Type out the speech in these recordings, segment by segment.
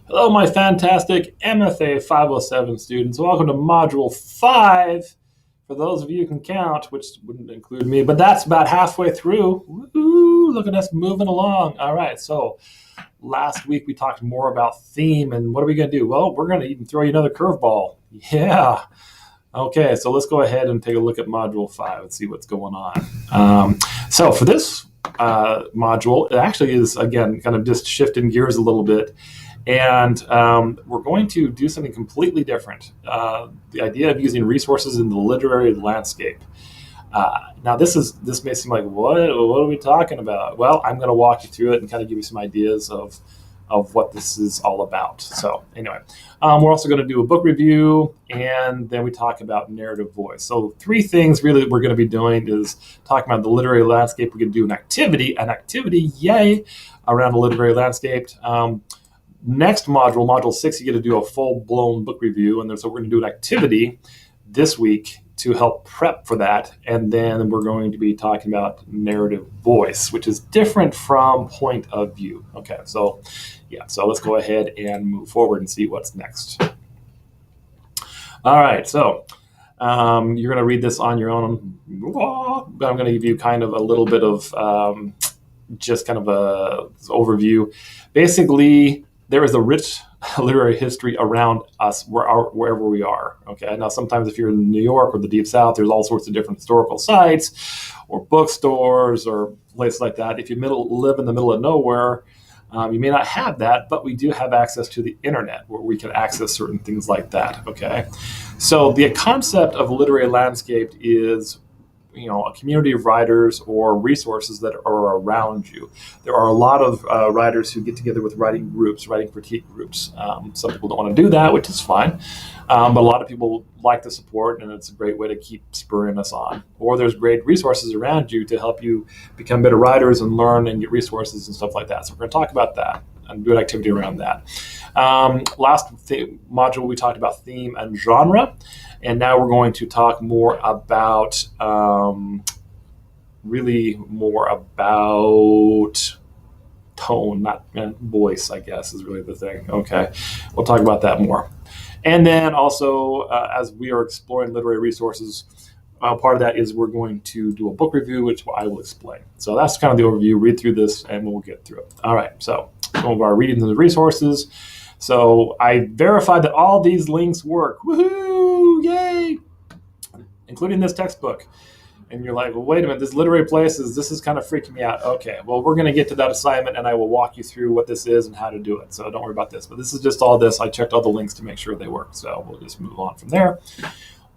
Hello, my fantastic MFA 507 students. Welcome to Module 5. For those of you who can count, which wouldn't include me, but that's about halfway through. Woo-hoo, look at us moving along. All right, so last week we talked more about theme, and what are we going to do? Well, we're going to even throw you another curveball. Yeah. Okay, so let's go ahead and take a look at Module 5 and see what's going on. So for this module, it actually is, again, kind of just shifting gears a little bit. And we're going to do something completely different. The idea of using resources in the literary landscape. Now, this may seem like, what are we talking about? Well, I'm going to walk you through it and kind of give you some ideas of what this is all about. So anyway, we're also going to do a book review, and then we talk about narrative voice. So three things really we're going to be doing is talking about the literary landscape. We're going to do an activity, yay, around the literary landscape. Next module, Module 6, you get to do a full-blown book review, and so we're going to do an activity this week to help prep for that, and then we're going to be talking about narrative voice, which is different from point of view. Okay, so yeah, so let's go ahead and move forward and see what's next. All right, so you're going to read this on your own, but I'm going to give you kind of a little bit of just kind of a overview. Basically, there is a rich literary history around us wherever we are. Okay, now sometimes if you're in New York or the Deep South, there's all sorts of different historical sites or bookstores or places like that. If you live in the middle of nowhere, you may not have that, but we do have access to the internet where we can access certain things like that. Okay, so the concept of literary landscape is a community of writers or resources that are around you. There are a lot of writers who get together with writing critique groups. Some people don't want to do that, which is fine, but a lot of people like the support, and it's a great way to keep spurring us on. Or there's great resources around you to help you become better writers and learn and get resources and stuff like that. So we're going to talk about that and do an activity around that. Last module, we talked about theme and genre. And now we're going to talk more about, really more about tone, not voice, I guess, is really the thing. Okay, we'll talk about that more. And then also, as we are exploring literary resources, part of that is we're going to do a book review, which I will explain. So that's kind of the overview. Read through this, and we'll get through it. All right, so some of our readings and resources. So I verified that all these links work. Woohoo! Yay! Including this textbook. And you're like, well, wait a minute, this literary places, this is kind of freaking me out. Okay, well, we're going to get to that assignment, and I will walk you through what this is and how to do it. So don't worry about this. But this is just all this. I checked all the links to make sure they work. So we'll just move on from there.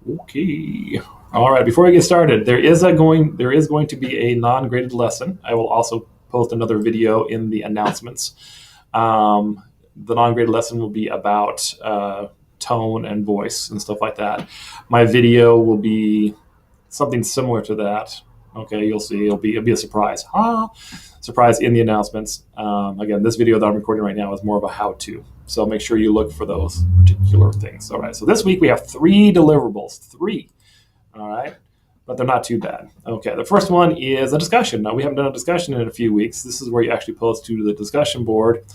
Okay. All right, before we get started, there is going to be a non-graded lesson. I will also post another video in the announcements. The non-graded lesson will be about tone and voice and stuff like that. My video will be something similar to that. Okay, you'll see. It'll be a surprise. Surprise in the announcements. Again, this video that I'm recording right now is more of a how-to. So make sure you look for those particular things. All right, so this week we have 3 deliverables. 3. All right, but they're not too bad. Okay, the first one is a discussion. Now, we haven't done a discussion in a few weeks. This is where you actually post to the discussion board.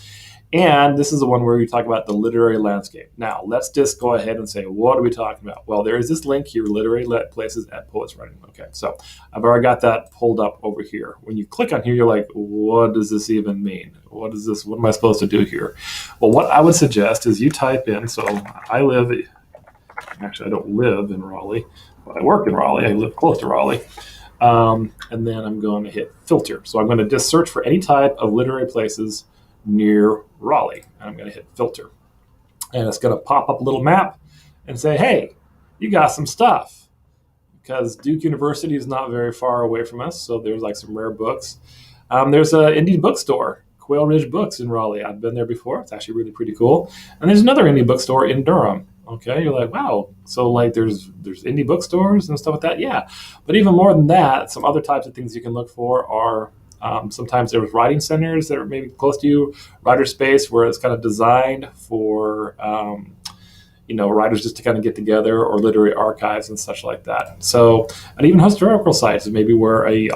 And this is the one where we talk about the literary landscape. Now, let's just go ahead and say, what are we talking about? Well, there is this link here, literary places at Poets Writing. Okay, so I've already got that pulled up over here. When you click on here, you're like, what does this even mean? What is this? What am I supposed to do here? Well, what I would suggest is you type in, so I don't live in Raleigh, but I work in Raleigh. I live close to Raleigh. And then I'm going to hit filter. So I'm going to just search for any type of literary places near Raleigh, and I'm going to hit filter, and it's going to pop up a little map and say, hey, you got some stuff, because Duke University is not very far away from us, so there's like some rare books. There's an indie bookstore, Quail Ridge Books in Raleigh. I've been there before. It's actually really pretty cool. And there's another indie bookstore in Durham. Okay, you're like, wow, so like there's indie bookstores and stuff like that. Yeah, but even more than that, some other types of things you can look for are sometimes there's writing centers that are maybe close to you, writer space where it's kind of designed for writers just to kind of get together, or literary archives and such like that. So, and even historical sites is maybe where a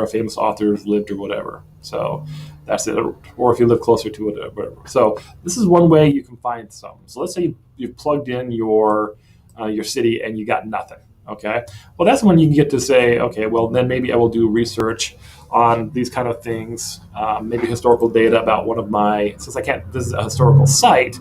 famous author lived or whatever. So That's it. Or if you live closer to it, whatever. So this is one way you can find some. So let's say you've plugged in your city and you got nothing. Okay. Well, that's when you can get to say, okay, well, then maybe I will do research on these kind of things, maybe historical data about one of my, since I can't visit a historical site,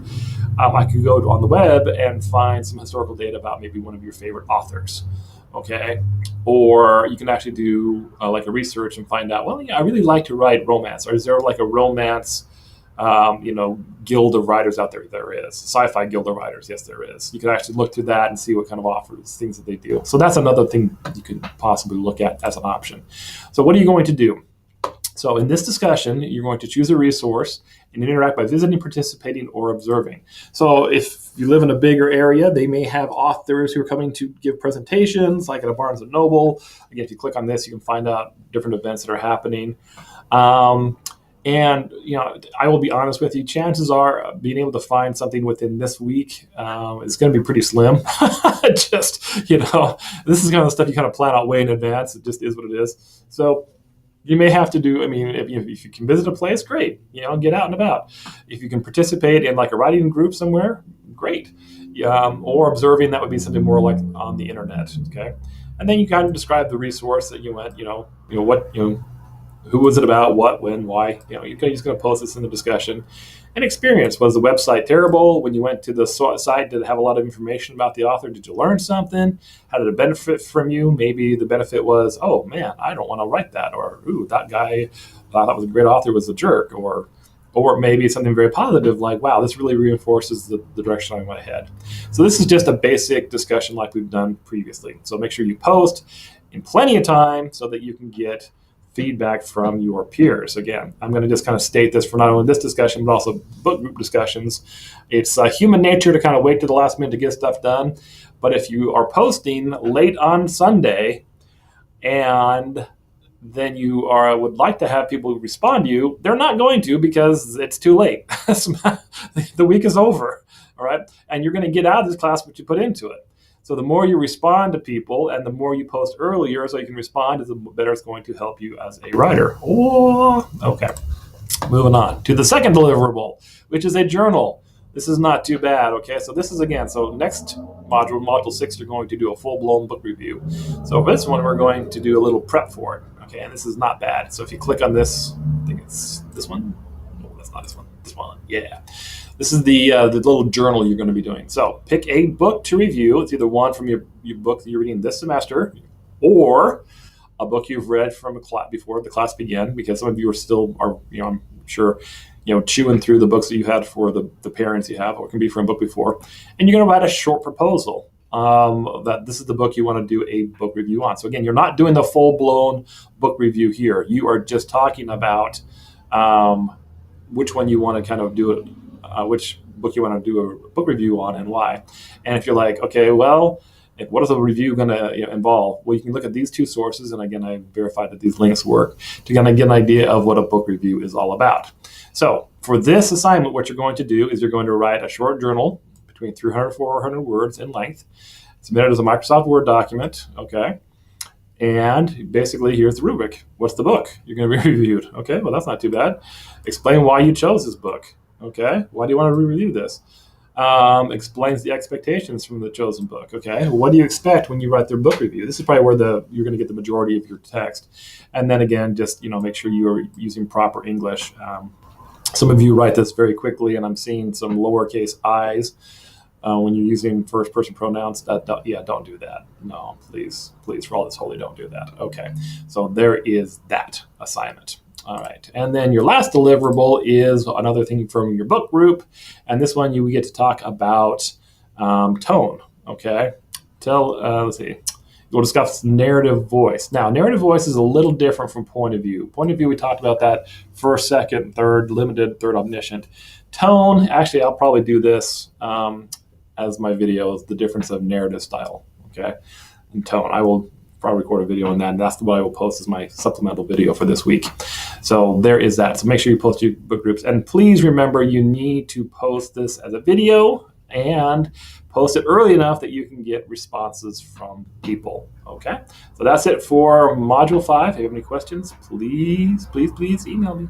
I could go on the web and find some historical data about maybe one of your favorite authors. Okay. Or you can actually do like a research and find out, well, yeah, I really like to write romance. Or is there like a romance, guild of writers out there? There is. Sci-fi guild of writers. Yes, there is. You can actually look through that and see what kind of offers, things that they do. So that's another thing you could possibly look at as an option. So what are you going to do? So in this discussion, you're going to choose a resource and interact by visiting, participating, or observing. So if you live in a bigger area, they may have authors who are coming to give presentations, like at a Barnes & Noble. Again, if you click on this, you can find out different events that are happening. And, I will be honest with you, chances are being able to find something within this week is going to be pretty slim. Just, this is kind of stuff you kind of plan out way in advance. It just is what it is. So you may have to do, if you can visit a place, great, get out and about. If you can participate in like a writing group somewhere, great. Or observing, that would be something more like on the internet, okay? And then you kind of describe the resource that you went, who was it about, what, when, why? You're just going to post this in the discussion. And experience, was the website terrible? When you went to the site, did it have a lot of information about the author? Did you learn something? How did it benefit from you? Maybe the benefit was, oh man, I don't want to write that. Or, ooh, that guy I thought was a great author was a jerk. Or maybe it's something very positive, like, wow, this really reinforces the direction I went ahead. So this is just a basic discussion like we've done previously. So make sure you post in plenty of time so that you can get feedback from your peers. Again, I'm going to just kind of state this for not only this discussion, but also book group discussions. It's human nature to kind of wait to the last minute to get stuff done. But if you are posting late on Sunday and then you would like to have people respond to you, they're not going to, because it's too late. The week is over, all right? And you're going to get out of this class what you put into it. So the more you respond to people and the more you post earlier so you can respond, the better it's going to help you as a writer. Oh, okay. Moving on to the second deliverable, which is a journal. This is not too bad, okay? So this is, again, so next module 6, you're going to do a full-blown book review. So for this one, we're going to do a little prep for it, okay? And this is not bad. So if you click on this, I think it's this one. No, that's not this one. This one, yeah. This is the little journal you're going to be doing. So pick a book to review. It's either one from your book that you're reading this semester, or a book you've read from a class before the class began, because some of you are I'm sure, chewing through the books that you had for the parents you have, or it can be from a book before. And you're going to write a short proposal that this is the book you want to do a book review on. So again, you're not doing the full-blown book review here. You are just talking about which one you want to kind of do it, which book you want to do a book review on and why. And if you're like, okay, well, what is the review going to involve? Well, you can look at these two sources, and again, I verified that these links work, to kind of get an idea of what a book review is all about. So for this assignment, what you're going to do is you're going to write a short journal between 300 and 400 words in length. Submit it as a Microsoft Word document, okay? And basically, here's the rubric. What's the book you're going to be reviewed? Okay, well, that's not too bad. Explain why you chose this book. Okay, why do you want to review this? Explains the expectations from the chosen book. Okay, what do you expect when you write their book review? This is probably where you're going to get the majority of your text. And then again, just make sure you are using proper English. Some of you write this very quickly, and I'm seeing some lowercase i's when you're using first-person pronouns. Don't do that. No, please, for all that's holy, don't do that. Okay, so there is that assignment. All right, and then your last deliverable is another thing from your book group, and this one we get to talk about tone. Okay, let's see. We'll discuss narrative voice. Now, narrative voice is a little different from point of view. Point of view, we talked about that first, second, third, limited, third, omniscient. Tone, actually, I'll probably do this as my videos, the difference of narrative style, okay, and tone. I will probably record a video on that, and that's what I will post as my supplemental video for this week. So there is that. So make sure you post your book groups. And please remember, you need to post this as a video and post it early enough that you can get responses from people, okay? So that's it for Module 5. If you have any questions, please email me.